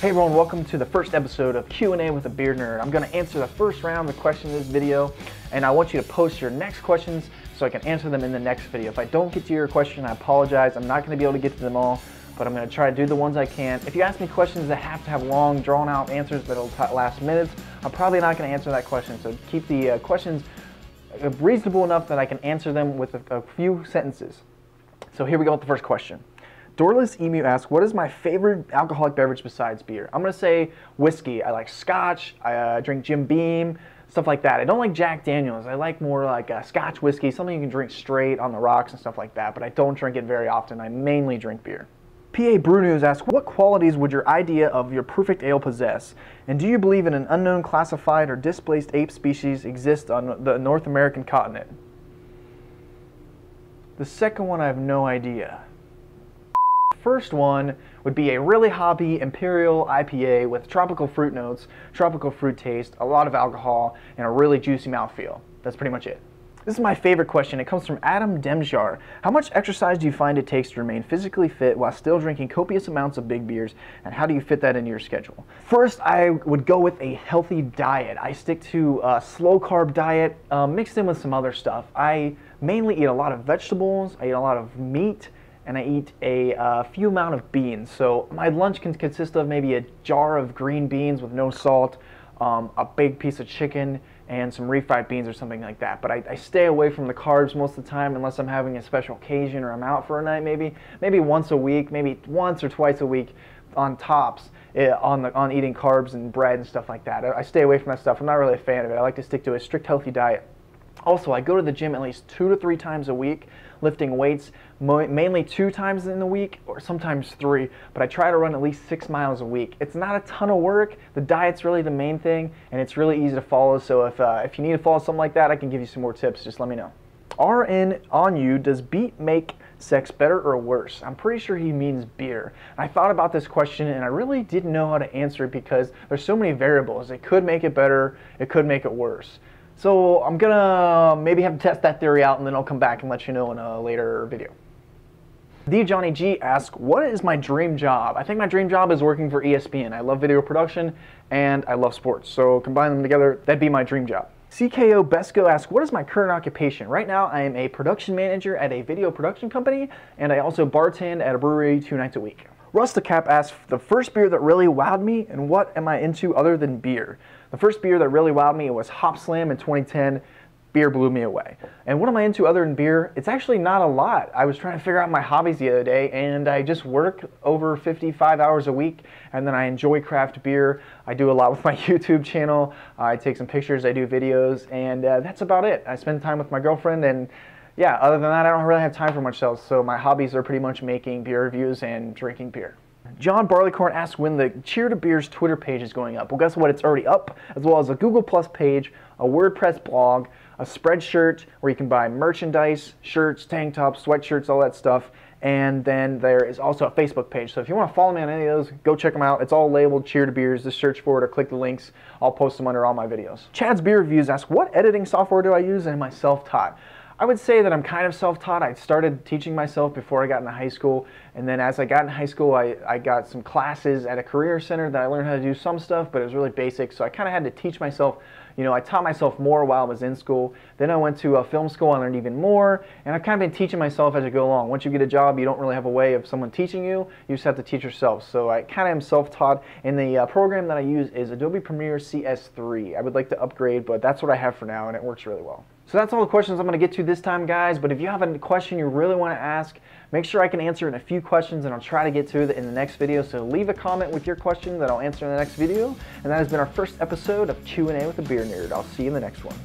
Hey everyone, welcome to the first episode of Q&A with a Beer Nerd. I'm going to answer the first round of questions in this video, and I want you to post your next questions so I can answer them in the next video. If I don't get to your question, I apologize. I'm not going to be able to get to them all, but I'm going to try to do the ones I can. If you ask me questions that have to have long, drawn-out answers that'll last minutes, I'm probably not going to answer that question. So keep the questions reasonable enough that I can answer them with a few sentences. So here we go with the first question. Doorless Emu asks, what is my favorite alcoholic beverage besides beer? I'm going to say whiskey. I like scotch, I drink Jim Beam, stuff like that. I don't like Jack Daniels. I like more like scotch whiskey, something you can drink straight on the rocks and stuff like that, but I don't drink it very often. I mainly drink beer. PA Brew News asks, what qualities would your idea of your perfect ale possess? And do you believe in an unknown classified or displaced ape species exists on the North American continent? The second one, I have no idea. First one would be a really hoppy Imperial IPA with tropical fruit notes, tropical fruit taste, a lot of alcohol, and a really juicy mouthfeel. That's pretty much it. This is my favorite question. It comes from Adam Demjar. How much exercise do you find it takes to remain physically fit while still drinking copious amounts of big beers, and how do you fit that into your schedule? First, I would go with a healthy diet. I stick to a slow carb diet mixed in with some other stuff. I mainly eat a lot of vegetables, I eat a lot of meat, and I eat a few amount of beans. So my lunch can consist of maybe a jar of green beans with no salt, a big piece of chicken, and some refried beans or something like that. But I stay away from the carbs most of the time unless I'm having a special occasion or I'm out for a night maybe once a week, maybe once or twice a week on tops on eating carbs and bread and stuff like that. I stay away from that stuff. I'm not really a fan of it. I like to stick to a strict healthy diet. Also, I go to the gym at least 2 to 3 times a week, lifting weights, mainly 2 times in the week, or sometimes 3, but I try to run at least 6 miles a week. It's not a ton of work, the diet's really the main thing, and it's really easy to follow, so if you need to follow something like that, I can give you some more tips, just let me know. RN on you, does beet make sex better or worse? I'm pretty sure he means beer. I thought about this question and I really didn't know how to answer it because there's so many variables. It could make it better, it could make it worse. So I'm gonna maybe have to test that theory out and then I'll come back and let you know in a later video. The Johnny G asks, what is my dream job? I think my dream job is working for ESPN. I love video production and I love sports. So combine them together, that'd be my dream job. CKO Besco asks, what is my current occupation? Right now I am a production manager at a video production company and I also bartend at a brewery 2 nights a week. Rustacap asks, the first beer that really wowed me and what am I into other than beer? The first beer that really wowed me was Hop Slam in 2010. Beer blew me away. And what am I into other than beer? It's actually not a lot. I was trying to figure out my hobbies the other day and I just work over 55 hours a week and then I enjoy craft beer. I do a lot with my YouTube channel. I take some pictures, I do videos, and that's about it. I spend time with my girlfriend and yeah, other than that, I don't really have time for much else. So my hobbies are pretty much making beer reviews and drinking beer. John Barleycorn asks when the Cheer to Beer's Twitter page is going up. Well, guess what? It's already up, as well as a Google Plus page, a WordPress blog, a Spreadshirt where you can buy merchandise, shirts, tank tops, sweatshirts, all that stuff. And then there is also a Facebook page. So if you want to follow me on any of those, go check them out. It's all labeled Cheer to Beers. Just search for it or click the links. I'll post them under all my videos. Chad's Beer Reviews asks, what editing software do I use and am I self-taught? I would say that I'm kind of self-taught. I started teaching myself before I got into high school, and then as I got in high school, I got some classes at a career center that I learned how to do some stuff, but it was really basic, so I kind of had to teach myself. You know, I taught myself more while I was in school. Then I went to film school, I learned even more, and I've kind of been teaching myself as I go along. Once you get a job, you don't really have a way of someone teaching you. You just have to teach yourself. So I kind of am self-taught, and the program that I use is Adobe Premiere CS3. I would like to upgrade, but that's what I have for now, and it works really well. So that's all the questions I'm going to get to this time, guys, but if you have a question you really want to ask, make sure I can answer in a few questions and I'll try to get to it in the next video. So leave a comment with your question that I'll answer in the next video. And that has been our first episode of Q&A with the Beer Nerd. I'll see you in the next one.